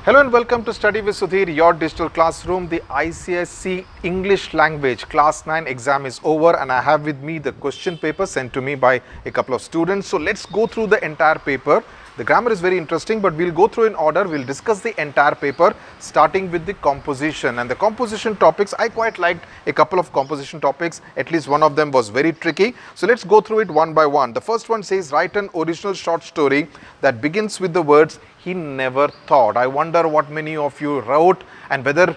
Hello and welcome to Study with Sudhir, your digital classroom. The ICSE English Language Class 9 exam is over and I have with me the question paper sent to me by a couple of students. So let's go through the entire paper. The grammar is very interesting, but we'll go through in order. We'll discuss the entire paper starting with the composition. And the composition topics, I quite liked a couple of composition topics. At least one of them was very tricky. So let's go through it one by one. The first one says, write an original short story that begins with the words, "He never thought." I wonder what many of you wrote and whether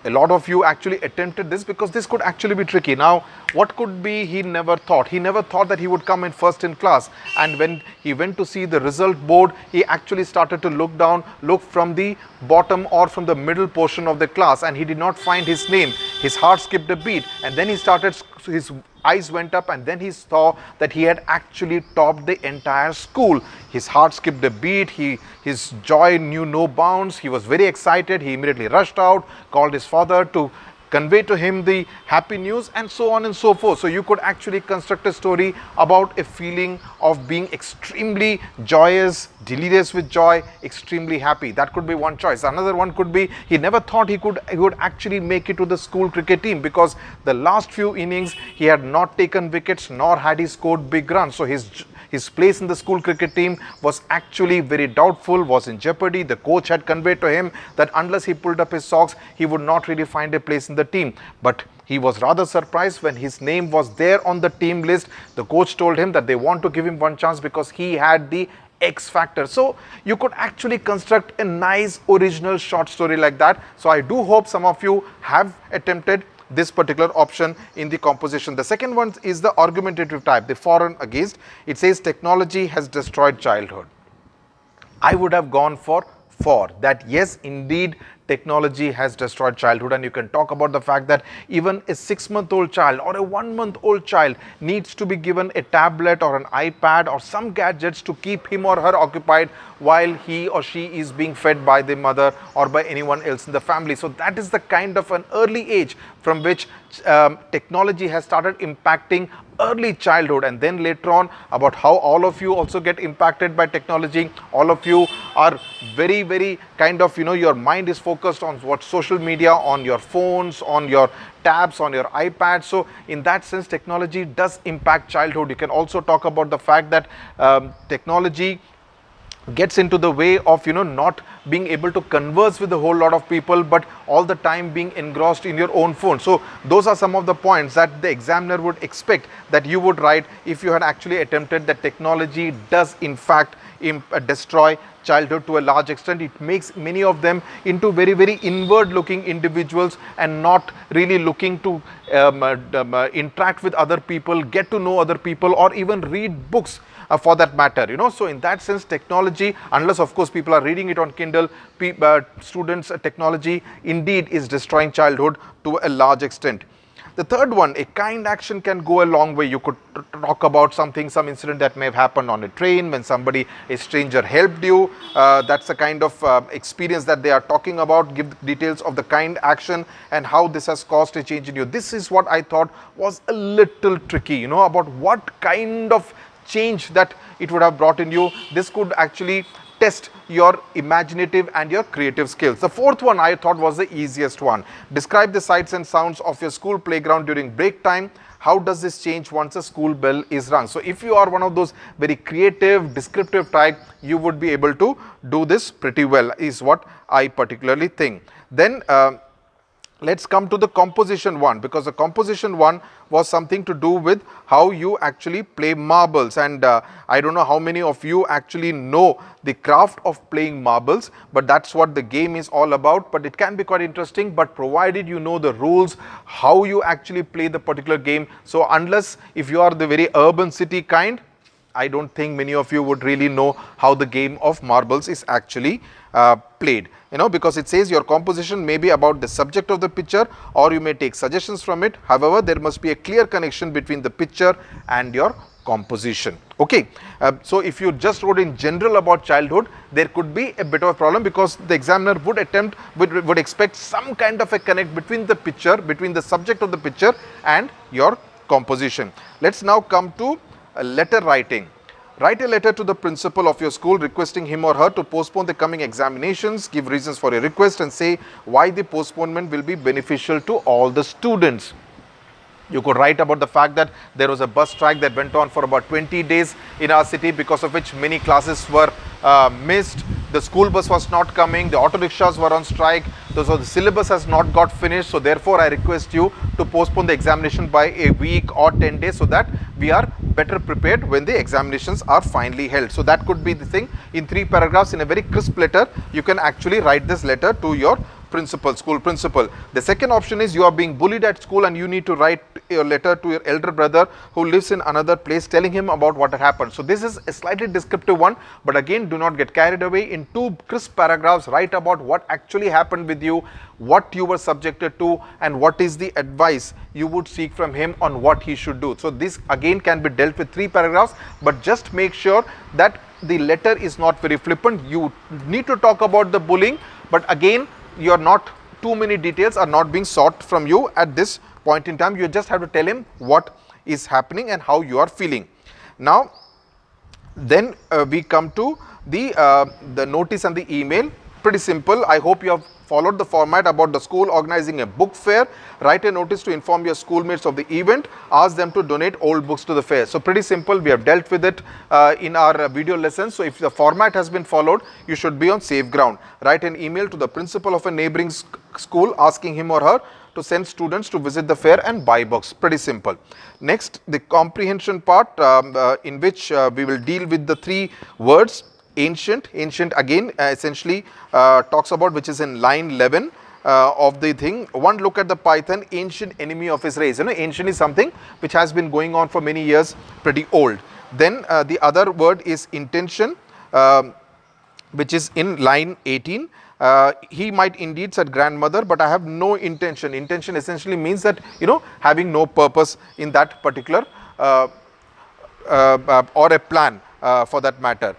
a lot of you actually attempted this, because this could actually be tricky. Now, what could be he never thought? He never thought that he would come in first in class, and when he went to see the result board, he actually started to look down, look from the bottom or from the middle portion of the class, and he did not find his name. His heart skipped a beat, and then he started, his eyes went up, and then he saw that he had actually topped the entire school. His heart skipped a beat, his joy knew no bounds, he was very excited, he immediately rushed out, called his father to convey to him the happy news, and so on and so forth. So you could actually construct a story about a feeling of being extremely joyous, delirious with joy, extremely happy. That could be one choice. Another one could be he never thought he would actually make it to the school cricket team, because the last few innings he had not taken wickets nor had he scored big runs. So his place in the school cricket team was actually very doubtful, was in jeopardy. The coach had conveyed to him that unless he pulled up his socks, he would not really find a place in the team. But he was rather surprised when his name was there on the team list. The coach told him that they want to give him one chance because he had the X factor. So you could actually construct a nice original short story like that. So I do hope some of you have attempted this particular option in the composition. The second one is the argumentative type, the for and against. It says technology has destroyed childhood. I would have gone for that. Yes, indeed, technology has destroyed childhood, and you can talk about the fact that even a 6-month-old child or a 1-month-old child needs to be given a tablet or an iPad or some gadgets to keep him or her occupied while he or she is being fed by the mother or by anyone else in the family. So that is the kind of an early age from which technology has started impacting early childhood, and then later on about how all of you also get impacted by technology. All of you are very kind of, your mind is focused on what social media, on your phones, on your tabs, on your iPad. So in that sense, technology does impact childhood. You can also talk about the fact that technology gets into the way of not being able to converse with a whole lot of people, but all the time being engrossed in your own phone. So those are some of the points that the examiner would expect that you would write if you had actually attempted that technology does in fact destroy childhood to a large extent. It makes many of them into very inward looking individuals and not really looking to interact with other people, get to know other people, or even read books for that matter. So in that sense, technology, unless of course people are reading it on Kindle, students, technology indeed is destroying childhood to a large extent. The third one, a kind action can go a long way. You could talk about some incident that may have happened on a train when a stranger helped you. That's the kind of experience that they are talking about. Give details of the kind action and how this has caused a change in you. This is what I thought was a little tricky, about what kind of change that it would have brought in you. This could actually test your imaginative and your creative skills. The fourth one I thought was the easiest one. Describe the sights and sounds of your school playground during break time. How does this change once a school bell is rung? So if you are one of those very creative, descriptive type, you would be able to do this pretty well, is what I particularly think. Then let's come to the composition one, because the composition one was something to do with how you actually play marbles. And I don't know how many of you actually know the craft of playing marbles, but that's what the game is all about. But it can be quite interesting, but provided you know the rules, how you actually play the particular game. So unless if you are the very urban city kind, I don't think many of you would really know how the game of marbles is actually played, because it says your composition may be about the subject of the picture, or you may take suggestions from it. However, there must be a clear connection between the picture and your composition. Okay, so if you just wrote in general about childhood, there could be a bit of a problem, because the examiner would expect some kind of a connect between the picture, between the subject of the picture and your composition. Let's now come to letter writing. Write a letter to the principal of your school requesting him or her to postpone the coming examinations. Give reasons for your request and say why the postponement will be beneficial to all the students. You could write about the fact that there was a bus strike that went on for about 20 days in our city, because of which many classes were missed. The school bus was not coming, the auto rickshaws were on strike, so the syllabus has not got finished. So therefore I request you to postpone the examination by a week or 10 days so that we are better prepared when the examinations are finally held. So that could be the thing. In 3 paragraphs, in a very crisp letter, you can actually write this letter to your principal, school principal. The second option is you are being bullied at school and you need to write your letter to your elder brother who lives in another place, telling him about what had happened. So this is a slightly descriptive one, but again, do not get carried away. In 2 crisp paragraphs, write about what actually happened with you, what you were subjected to, and what is the advice you would seek from him on what he should do. So this again can be dealt with 3 paragraphs, but just make sure that the letter is not very flippant. You need to talk about the bullying, but again, you are not, too many details are not being sought from you at this point in time. You just have to tell him what is happening and how you are feeling. Now then we come to the notice and the email. Pretty simple. I hope you have followed the format about the school organizing a book fair. Write a notice to inform your schoolmates of the event. Ask them to donate old books to the fair. So pretty simple. We have dealt with it in our video lesson. So if the format has been followed, you should be on safe ground. Write an email to the principal of a neighboring school asking him or her to send students to visit the fair and buy books. Pretty simple. Next, the comprehension part, in which we will deal with the 3 words. Ancient. Ancient again essentially talks about, which is in line 11 of the thing. One look at the python, ancient enemy of his race. You know, ancient is something which has been going on for many years, pretty old. Then the other word is intention, which is in line 18. He might indeed, said grandmother, but I have no intention. Intention essentially means that, you know, having no purpose in that particular or a plan for that matter.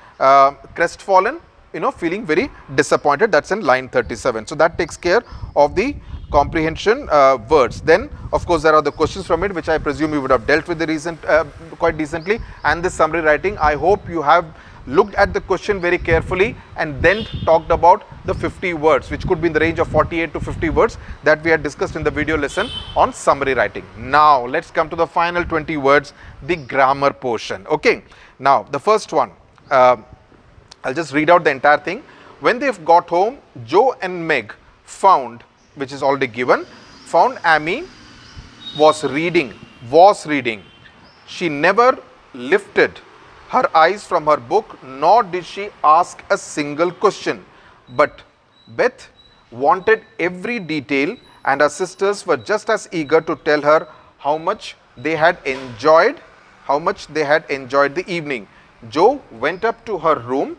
Crestfallen, you know, feeling very disappointed. That's in line 37. So that takes care of the comprehension words. Then of course there are the questions from it, which I presume you would have dealt with the recent quite decently, and the summary writing. I hope you have looked at the question very carefully and then talked about the 50 words, which could be in the range of 48 to 50 words that we had discussed in the video lesson on summary writing. Now let's come to the final 20 words, the grammar portion. Okay, now the first one, I'll just read out the entire thing. When they got home, Joe and Meg found, which is already given, found Amy was reading. She never lifted her eyes from her book, nor did she ask a single question. But Beth wanted every detail, and her sisters were just as eager to tell her how much they had enjoyed the evening. Joe went up to her room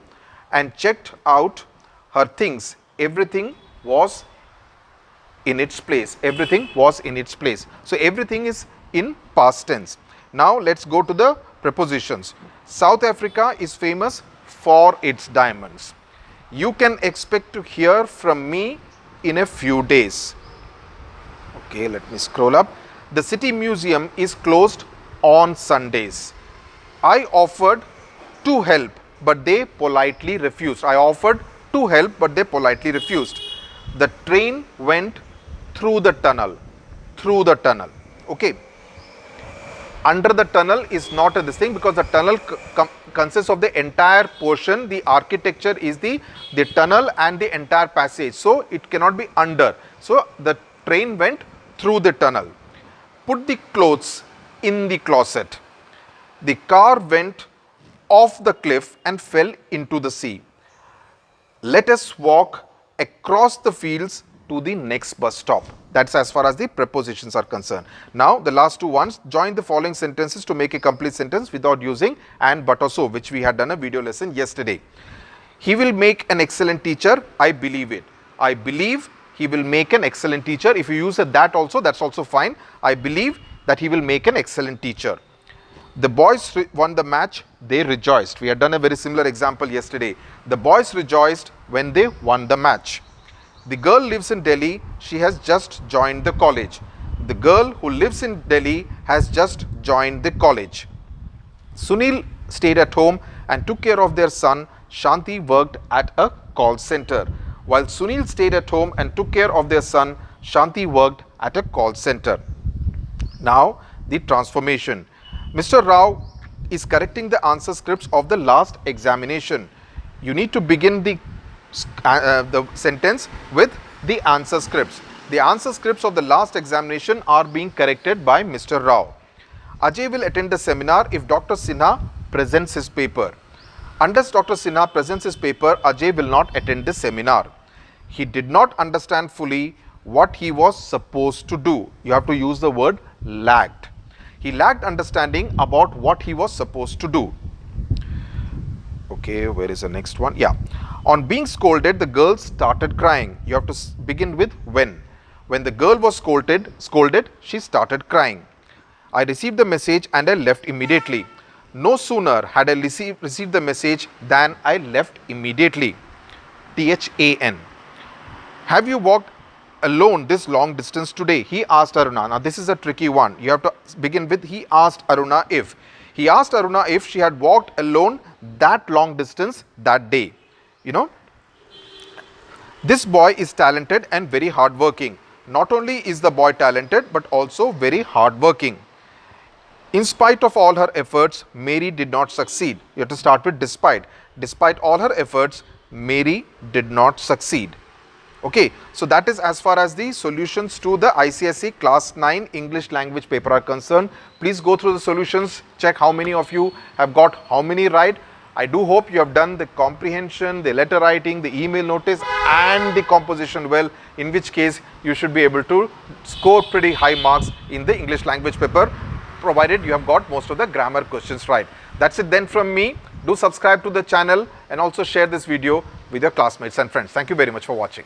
and checked out her things. Everything was in its place. So everything is in past tense. Now let's go to the prepositions. South Africa is famous for its diamonds. You can expect to hear from me in a few days. Okay, let me scroll up. The City Museum is closed on Sundays. I offered to help, but they politely refused. The train went through the tunnel. Okay. Under the tunnel is not a this thing, because the tunnel consists of the entire portion. The architecture is the tunnel and the entire passage. So it cannot be under. So the train went through the tunnel. Put the clothes in the closet. The car went off the cliff and fell into the sea. Let us walk across the fields to the next bus stop. That's as far as the prepositions are concerned. Now the last 2 ones, join the following sentences to make a complete sentence without using and, but or so, which we had done a video lesson yesterday. He will make an excellent teacher. I believe it. I believe he will make an excellent teacher. If you use that also, that's also fine. I believe that he will make an excellent teacher. The boys won the match. They rejoiced. We had done a very similar example yesterday. The boys rejoiced when they won the match. The girl lives in Delhi. She has just joined the college. The girl who lives in Delhi has just joined the college. Sunil stayed at home and took care of their son. Shanti worked at a call center. While Sunil stayed at home and took care of their son, Shanti worked at a call center. Now, the transformation. Mr. Rao is correcting the answer scripts of the last examination. You need to begin the sentence with the answer scripts. The answer scripts of the last examination are being corrected by Mr. Rao. Ajay will attend the seminar if Dr. Sinha presents his paper. Unless Dr. Sinha presents his paper, Ajay will not attend the seminar. He did not understand fully what he was supposed to do. You have to use the word lacked. He lacked understanding about what he was supposed to do. Okay, where is the next one? Yeah. On being scolded, the girl started crying. You have to begin with when. When the girl was scolded, she started crying. I received the message and I left immediately. No sooner had I received the message than I left immediately. THAN. Have you walked alone this long distance today? He asked Aruna. Now this is a tricky one. You have to begin with he asked Aruna if. He asked Aruna if she had walked alone that long distance that day. You know, this boy is talented and very hardworking. Not only is the boy talented but also very hardworking. In spite of all her efforts, Mary did not succeed. You have to start with despite. Despite all her efforts, Mary did not succeed. Okay, so that is as far as the solutions to the ICSE Class 9 English language paper are concerned. Please go through the solutions, check how many of you have got how many right. I do hope you have done the comprehension, the letter writing, the email notice and the composition well, in which case you should be able to score pretty high marks in the English language paper, provided you have got most of the grammar questions right. That's it then from me. Do subscribe to the channel and also share this video with your classmates and friends. Thank you very much for watching.